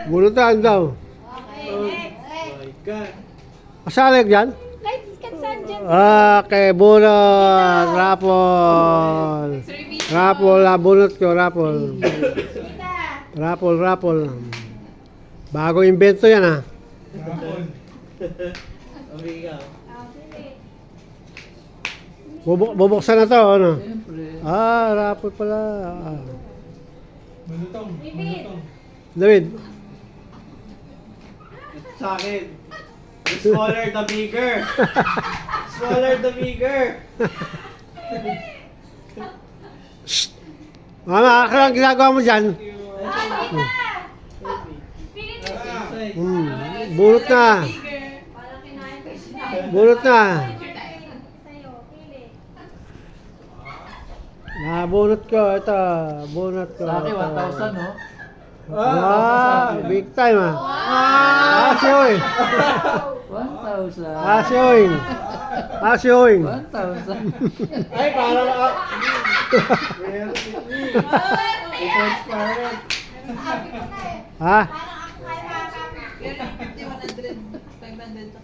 Bunutan daw. Okay, next. My God. Masalig dyan? Lights, katsan dyan. Okay, bunot. Rapol. Rapol, bunot ko, rapol. Kita. Rapol, rapol. Bago invento yan ah. Amiga. Okay. Bubuksan na to, ano? Siyempre. Rapol pala. Repeat. David. Sa akin. The smaller the bigger. Smaller the bigger. Ano ang ginagawa mo dyan? Kita. Pilit mo. Bunot na. Parang kinain ko siya. Bunot na. Sa'yo, pilit. Bunot ko, ito. Bunot ko. Sa akin, ito. 1,000, no? Big time ah. Si Oing. 1,000. Si Oing. Si Oing. 1,000. Ay, parang Transparent. Sabi ko na eh. Ha? Parang ako kaya makakapit. 50, 100, 500 sa